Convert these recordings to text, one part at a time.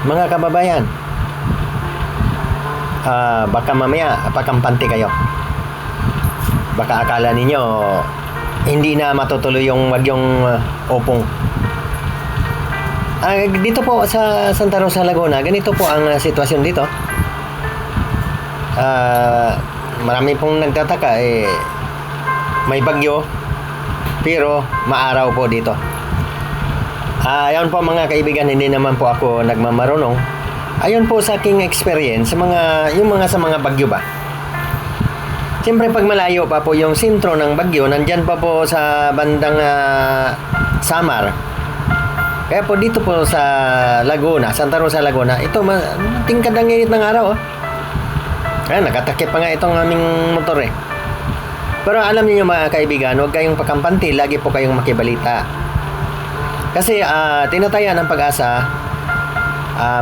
Mga kababayan, baka mamaya pakampante kayo. Baka akala ninyo hindi na matutuloy yung bagyong Opong. Dito po sa Santa Rosa, Laguna, ganito po ang sitwasyon dito. Marami pong nagtataka may bagyo pero maaraw po dito. Ayon po mga kaibigan, hindi naman po ako nagmamarunong. Ayon po sa aking experience sa mga bagyo ba. Siyempre pag malayo pa po yung sentro ng bagyo, nandyan pa po sa bandang Samar. Kaya po dito po sa Laguna, Santa Rosa, Laguna, ito tingkad ang init ng araw. Nakatakip pa nga itong aming motor eh. Pero alam niyo mga kaibigan, huwag kayong pakampante, lagi po kayong makibalita. Kasi tinataya ng Pag-asa,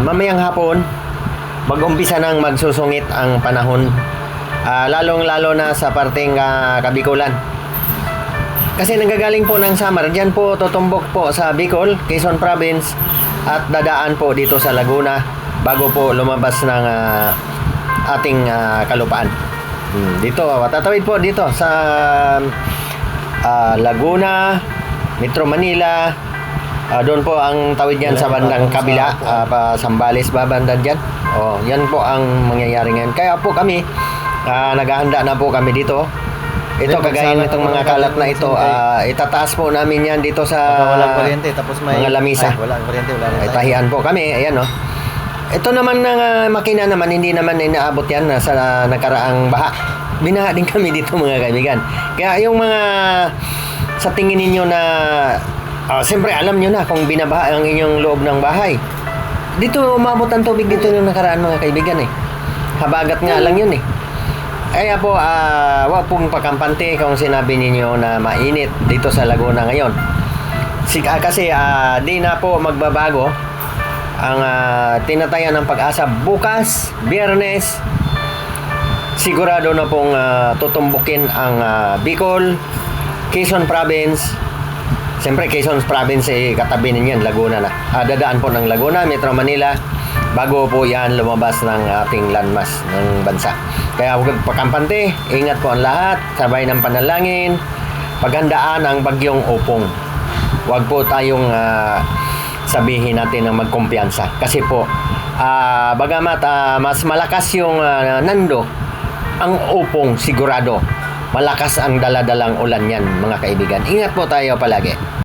mamayang hapon, mag-umpisa nang magsusungit ang panahon, lalong-lalo na sa parteng Kabikulan. Kasi nanggagaling po ng Samar, dyan po tutumbok po sa Bicol, Quezon Province, at dadaan po dito sa Laguna bago po lumabas ng ating kalupaan. Dito, tatawid po dito sa Laguna, Metro Manila. Doon po ang tawid niyan sa bandang kabila, Sambales ba bandan dyan. Yan po ang mangyayari ngayon. Kaya po kami, naghahanda na po kami dito. Ito, kagaya nitong mga kalat na ito, itataas po namin yan dito sa walang kuryente, tapos may mga lamisa. Walang kuryente, wala rin. Tahian po kami, ayan o. Ito naman ng makina naman, hindi naman inaabot yan sa nakaraang baha. Binaha din kami dito mga kaibigan. Kaya yung mga sa tingin ninyo na siyempre alam nyo na kung binabaha ang inyong loob ng bahay. Dito umabot ang tubig dito yung nakaraan mga kaibigan eh. Habagat nga lang yun eh. Kaya po, wag pong pakampante kung sinabi ninyo na mainit dito sa Laguna ngayon. Kasi di na po magbabago ang tinatayan ng Pag-asa. Bukas, Biyernes, sigurado na pong tutumbukin ang Bicol, Quezon Province. Siyempre, Quezon Province katabi ninyan, Laguna na. Dadaan po ng Laguna, Metro Manila, bago po yan lumabas ng ating landmass ng bansa. Kaya huwag pakampante, ingat po ang lahat, sabay ng panalangin, paghandaan ang bagyong Opong. Huwag po tayong sabihin natin ng magkumpiyansa. Kasi po, bagamat mas malakas yung Nando, ang Opong sigurado, malakas ang daladalang ulan yan mga kaibigan. Ingat po tayo palagi.